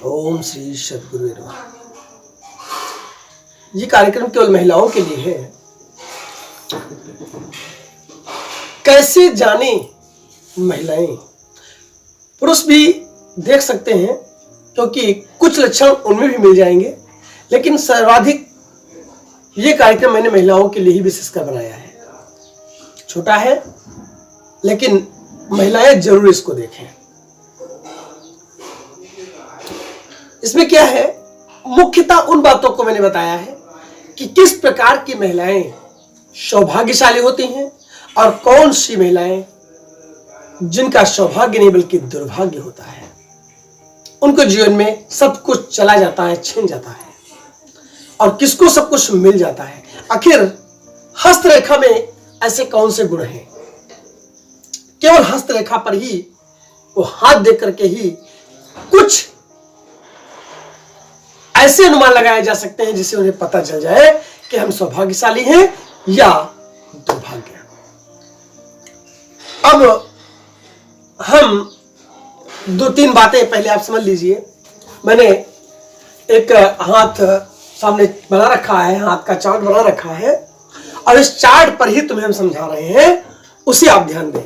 ओम श्री सद्गुरु नमः। ये कार्यक्रम केवल महिलाओं के लिए है। कैसे जाने महिलाएं, पुरुष भी देख सकते हैं क्योंकि कुछ लक्षण उनमें भी मिल जाएंगे, लेकिन सर्वाधिक ये कार्यक्रम मैंने महिलाओं के लिए ही विशेषकर बनाया है। छोटा है लेकिन महिलाएं जरूर इसको देखें। इसमें क्या है, मुख्यतः उन बातों को मैंने बताया है कि किस प्रकार की महिलाएं सौभाग्यशाली होती हैं और कौन सी महिलाएं जिनका सौभाग्य नहीं बल्कि दुर्भाग्य होता है। उनको जीवन में सब कुछ चला जाता है, छिन जाता है, और किसको सब कुछ मिल जाता है। आखिर हस्तरेखा में ऐसे कौन से गुण हैं? केवल हस्तरेखा पर ही, वो हाथ देख करके ही कुछ ऐसे अनुमान लगाए जा सकते हैं जिससे उन्हें पता चल जाए कि हम सौभाग्यशाली हैं या दुर्भाग्य। अब हम दो तीन बातें पहले आप समझ लीजिए। मैंने एक हाथ सामने बना रखा है, हाथ का चार्ट बना रखा है, और इस चार्ट पर ही तुम्हें हम समझा रहे हैं, उसी आप ध्यान दें।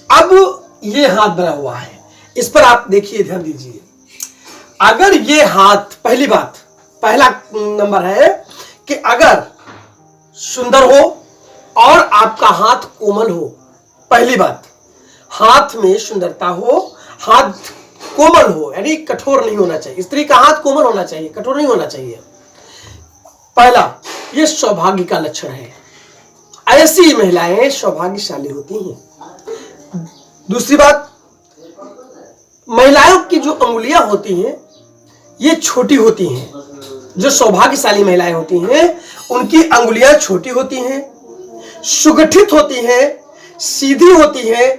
अब ये हाथ बना हुआ है, इस पर आप देखिए, ध्यान दीजिए। अगर ये हाथ, पहली बात, पहला नंबर है कि अगर सुंदर हो और आपका हाथ कोमल हो। पहली बात, हाथ में सुंदरता हो, हाथ कोमल हो, यानी कठोर नहीं होना चाहिए। स्त्री का हाथ कोमल होना चाहिए, कठोर नहीं होना चाहिए। पहला, ये सौभाग्य का लक्षण है। ऐसी महिलाएं सौभाग्यशाली होती हैं। दूसरी बात, महिलाओं की जो अंगुलियां होती हैं ये छोटी होती हैं। जो सौभाग्यशाली महिलाएं होती हैं उनकी अंगुलियां छोटी होती हैं, सुगठित होती हैं, सीधी होती हैं,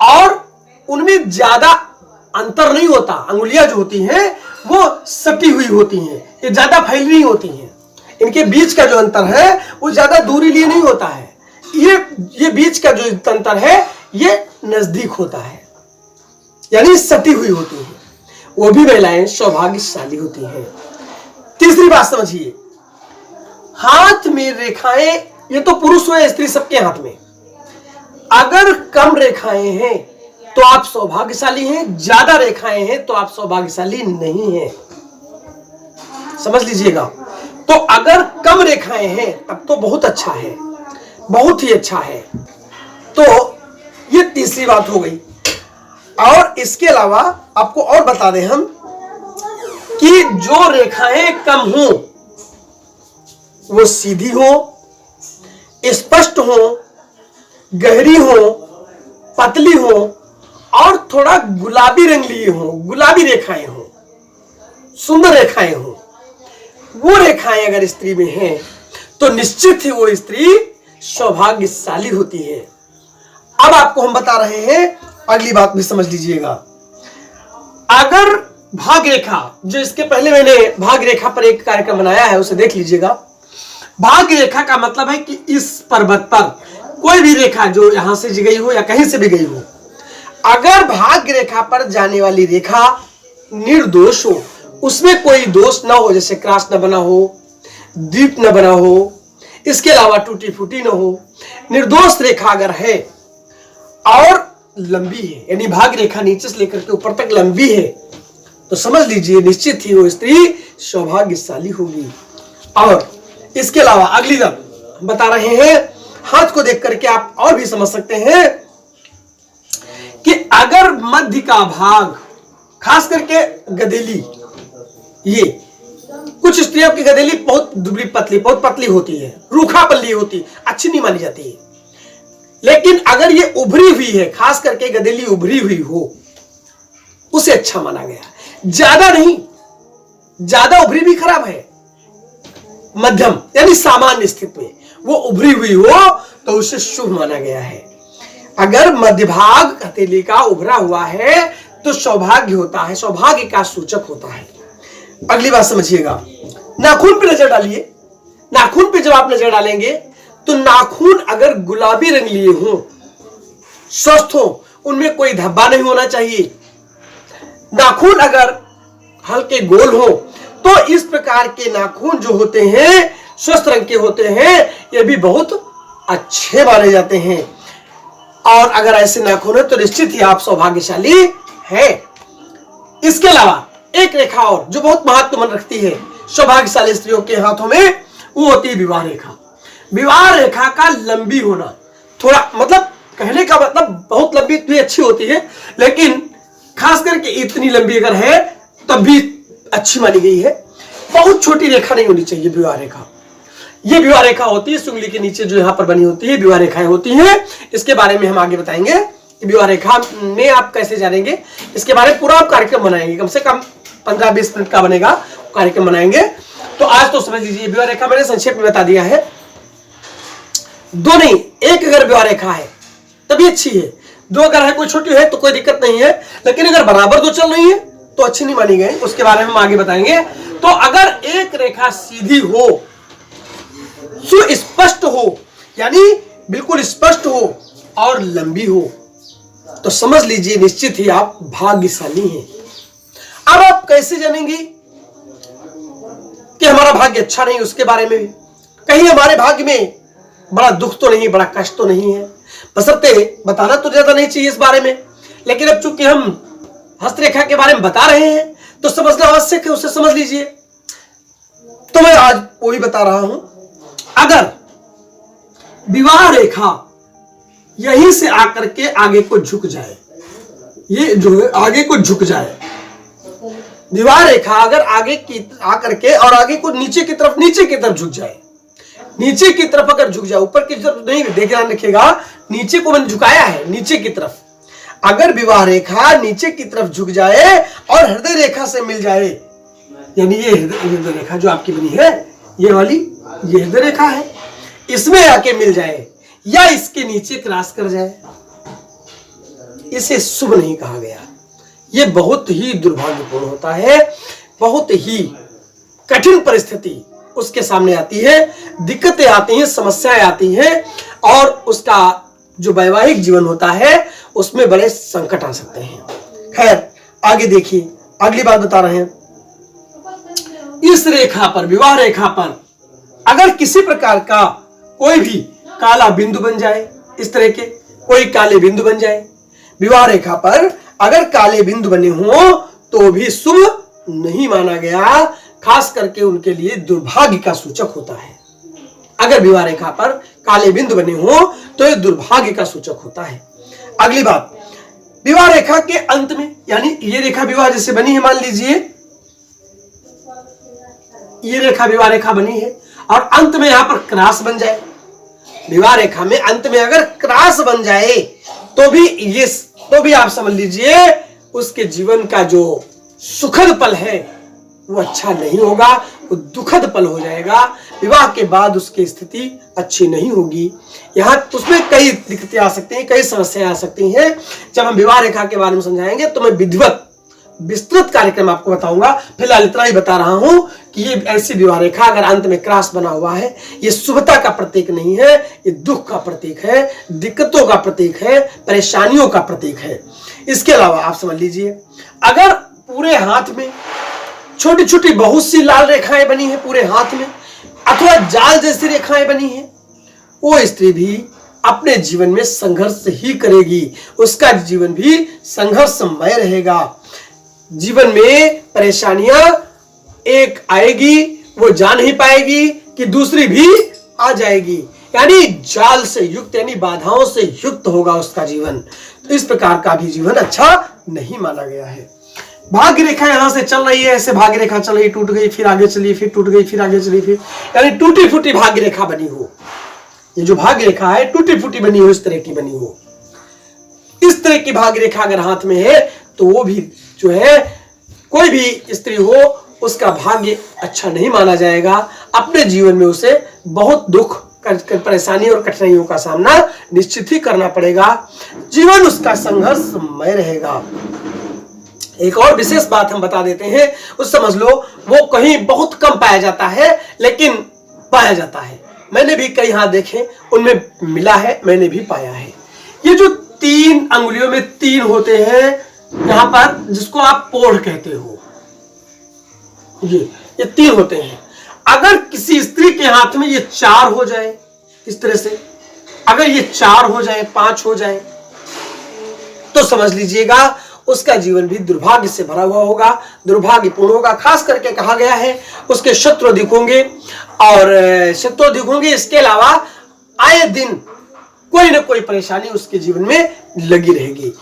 और उनमें ज्यादा अंतर नहीं होता। अंगुलियां जो होती हैं वो सटी हुई होती हैं, ये ज्यादा फैली नहीं होती हैं। इनके बीच का जो अंतर है वो ज्यादा दूरी लिए नहीं होता है। ये बीच का जो अंतर है ये नजदीक होता है, यानी सटी हुई होती है। वो भी महिलाएं सौभाग्यशाली होती हैं। तीसरी बात समझिए, हाथ में रेखाएं, ये तो पुरुष हो या स्त्री, सबके हाथ में अगर कम रेखाएं हैं तो आप सौभाग्यशाली हैं, ज्यादा रेखाएं हैं तो आप सौभाग्यशाली नहीं हैं। समझ लीजिएगा। तो अगर कम रेखाएं हैं तब तो बहुत अच्छा है, बहुत ही अच्छा है। तो ये तीसरी बात हो गई। और इसके अलावा आपको और बता दें हम कि जो रेखाएं कम हो वो सीधी हो, स्पष्ट हो, गहरी हो, पतली हो, और थोड़ा गुलाबी रंग लिए हो, गुलाबी रेखाएं हो, सुंदर रेखाएं हो। वो रेखाएं अगर स्त्री में हैं तो निश्चित ही वो स्त्री सौभाग्यशाली होती है। अब आपको हम बता रहे हैं, अगली बात भी समझ लीजिएगा। अगर भाग रेखा, जो इसके पहले मैंने भाग रेखा पर एक कार्यक्रम बनाया है, उसे देख लीजिएगा। भाग रेखा का मतलब है कि इस पर्वत पर कोई भी रेखा जो यहां से गई हो या कहीं से भी गई हो, अगर भाग रेखा पर जाने वाली रेखा निर्दोष हो, उसमें कोई दोष ना हो, जैसे क्रॉस न बना हो, दीप न बना हो, इसके अलावा टूटी फूटी न हो, निर्दोष रेखा अगर है और लंबी है, यानी भाग रेखा नीचे से लेकर के ऊपर तक लंबी है, तो समझ लीजिए निश्चित ही वो स्त्री सौभाग्यशाली होगी। और इसके अलावा अगली बात बता रहे हैं, हाथ को देख करके आप और भी समझ सकते हैं कि अगर मध्य का भाग, खास करके गदेली, ये कुछ स्त्रियों की गदेली बहुत दुबली पतली, बहुत पतली होती है, रूखा पल्ली होती, अच्छी नहीं मानी जाती है। लेकिन अगर ये उभरी हुई है, खास करके गदेली उभरी हुई हो, उसे अच्छा माना गया। ज्यादा नहीं, ज्यादा उभरी भी खराब है, मध्यम यानी सामान्य स्थिति में वो उभरी हुई हो तो उसे शुभ माना गया है। अगर मध्य भाग हथेली का उभरा हुआ है तो सौभाग्य होता है, सौभाग्य का सूचक होता है। अगली बात समझिएगा, नाखून पे नजर डालिए। नाखून पे जब आप नजर डालेंगे तो नाखून अगर गुलाबी रंग लिए हों, स्वस्थ हो, उनमें कोई धब्बा नहीं होना चाहिए। नाखून अगर हल्के गोल हो, तो इस प्रकार के नाखून जो होते हैं स्वस्थ रंग के होते हैं, ये भी बहुत अच्छे माने जाते हैं। और अगर ऐसे नाखून है तो निश्चित ही आप सौभाग्यशाली हैं। इसके अलावा एक रेखा और जो बहुत महत्व मन रखती है सौभाग्यशाली स्त्रियों के हाथों में, वो होती है विवाह रेखा। विवाह रेखा का लंबी होना, थोड़ा मतलब कहने का मतलब बहुत लंबी भी अच्छी होती है, लेकिन खास करके इतनी लंबी अगर है तब भी अच्छी मानी गई है। बहुत छोटी रेखा नहीं होनी चाहिए विवाह रेखा। ये विवाह रेखा होती है उंगली के नीचे जो यहाँ पर बनी होती है, विवाह रेखाएं होती हैं। इसके बारे में हम आगे बताएंगे कि विवाह रेखा में आप कैसे जानेंगे, इसके बारे में पूरा आप कार्यक्रम बनाएंगे, कम से कम 15-20 मिनट का बनेगा कार्यक्रम बनाएंगे। तो आज तो समझ लीजिए विवाह रेखा मैंने संक्षेप में बता दिया है। दो नहीं, एक अगर विवाह रेखा है तभी अच्छी है, दो अगर है कोई छोटी है तो कोई दिक्कत नहीं है, लेकिन अगर बराबर दो चल रही है तो अच्छी नहीं मानी गई। उसके बारे में हम आगे बताएंगे। तो अगर एक रेखा सीधी हो, सुस्पष्ट हो, यानी बिल्कुल स्पष्ट हो और लंबी हो, तो समझ लीजिए निश्चित ही आप भाग्यशाली हैं। अब आप कैसे जानेंगे कि हमारा भाग्य अच्छा नहीं, उसके बारे में भी कहीं हमारे भाग्य में बड़ा दुख तो नहीं, बड़ा कष्ट तो नहीं है। बशर्ते बताना तो ज्यादा नहीं चाहिए इस बारे में, लेकिन अब चूंकि हम हस्तरेखा के बारे में बता रहे हैं तो समझना आवश्यक है, उसे समझ लीजिए। तो मैं आज वही बता रहा हूं। अगर विवाह रेखा यहीं से आकर के आगे को झुक जाए, ये जो है आगे को झुक जाए, विवाह रेखा अगर आगे की आकर के और आगे को नीचे की तरफ झुक जाए, नीचे की तरफ अगर झुक जाए, ऊपर की तरफ नहीं, देखना रखिएगा, नीचे को मैंने झुकाया है, नीचे की तरफ अगर विवाह रेखा नीचे की तरफ झुक जाए और हृदय रेखा से मिल जाए, यानी ये हृदय रेखा जो आपकी बनी है, ये वाली ये हृदय रेखा है, इसमें आके मिल जाए या इसके नीचे क्रॉस कर जाए, इसे शुभ नहीं कहा गया। यह बहुत ही दुर्भाग्यपूर्ण होता है, बहुत ही कठिन परिस्थिति उसके सामने आती है, दिक्कतें आती हैं, समस्याएं आती हैं, और उसका जो वैवाहिक जीवन होता है उसमें बड़े संकट आ सकते हैं। खैर आगे देखिए, अगली बात बता रहे हैं। इस रेखा पर, विवाह रेखा पर अगर किसी प्रकार का कोई भी काला बिंदु बन जाए, इस तरह के कोई काले बिंदु बन जाए, विवाह रेखा पर अगर काले बिंदु बने हो तो भी शुभ नहीं माना गया, खास करके उनके लिए दुर्भाग्य का सूचक होता है। अगर विवाह रेखा पर काले बिंदु बने हो तो यह दुर्भाग्य का सूचक होता है। अगली बात, विवाह रेखा के अंत में, यानी ये रेखा विवाह जैसे बनी है, मान लीजिए ये रेखा विवाह रेखा बनी है और अंत में यहां पर क्रॉस बन जाए, विवाह रेखा में अंत में अगर क्रॉस बन जाए तो भी आप समझ लीजिए उसके जीवन का जो सुखद पल है वो अच्छा नहीं होगा, वो दुखद पल हो जाएगा। विवाह के बाद उसकी स्थिति अच्छी नहीं होगी, यहाँ उसमें कई दिक्कतें आ सकती हैं, कई समस्याएं आ सकती हैं। जब हम विवाह रेखा के बारे में समझाएंगे तो मैं विधिवत विस्तृत कार्यक्रम आपको बताऊंगा। फिलहाल इतना ही बता रहा हूं कि ये ऐसी विवाह रेखा अगर अंत में क्रॉस बना हुआ है, ये शुभता का प्रतीक नहीं है, ये दुख का प्रतीक है, दिक्कतों का प्रतीक है, परेशानियों का प्रतीक है। इसके अलावा आप समझ लीजिए, अगर पूरे हाथ में छोटी छोटी बहुत सी लाल रेखाएं बनी है पूरे हाथ में, अथवा जाल जैसी रेखाएं बनी है, वो स्त्री भी अपने जीवन में संघर्ष ही करेगी, उसका जीवन भी संघर्षमय रहेगा। जीवन में परेशानियां एक आएगी, वो जा नहीं पाएगी कि दूसरी भी आ जाएगी, यानी जाल से युक्त, यानी बाधाओं से युक्त होगा उसका जीवन। तो इस प्रकार का भी जीवन अच्छा नहीं माना गया है। भाग्य रेखा यहां से चल रही है, ऐसे भाग्य रेखा चल रही, टूट गई, फिर आगे चली, फिर टूट गई, फिर आगे चली, फिर यानी टूटी फूटी भाग्य रेखा बनी हो। ये जो भाग्य रेखा है टूटी फूटी बनी हो, इस तरह की बनी हो, इस तरह की भाग्य रेखा अगर हाथ में है तो वो भी जो है, कोई भी स्त्री हो उसका भाग्य अच्छा नहीं माना जाएगा। अपने जीवन में उसे बहुत दुख, परेशानी और कठिनाइयों का सामना निश्चित ही करना पड़ेगा, जीवन उसका संघर्षमय रहेगा। एक और विशेष बात हम बता देते हैं, उस समझ लो, वो कहीं बहुत कम पाया जाता है लेकिन पाया जाता है। मैंने भी कई हाथ देखे, उनमें मिला है, मैंने भी पाया है। ये जो 3 अंगुलियों में 3 होते हैं यहां पर, जिसको आप पोढ़ कहते हो, ये 3 होते हैं। अगर किसी स्त्री के हाथ में ये 4 हो जाए, इस तरह से अगर ये 4 हो जाए, 5 हो जाए, तो समझ लीजिएगा उसका जीवन भी दुर्भाग्य से भरा हुआ होगा, दुर्भाग्यपूर्ण होगा। खास करके कहा गया है उसके शत्रु अधिक होंगे, और शत्रु अधिक होंगे। इसके अलावा आए दिन कोई ना कोई परेशानी उसके जीवन में लगी रहेगी।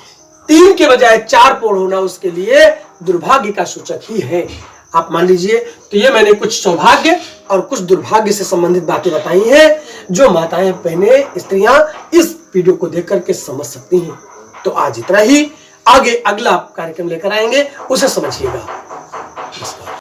3 के बजाय 4 पोल होना उसके लिए दुर्भाग्य का सूचक ही है, आप मान लीजिए। तो ये मैंने कुछ सौभाग्य और कुछ दुर्भाग्य से संबंधित बातें बताई हैं, जो माताएं बहनें स्त्रियां इस वीडियो को देख करके समझ सकती हैं। तो आज इतना ही, आगे अगला कार्यक्रम लेकर आएंगे, उसे समझिएगा।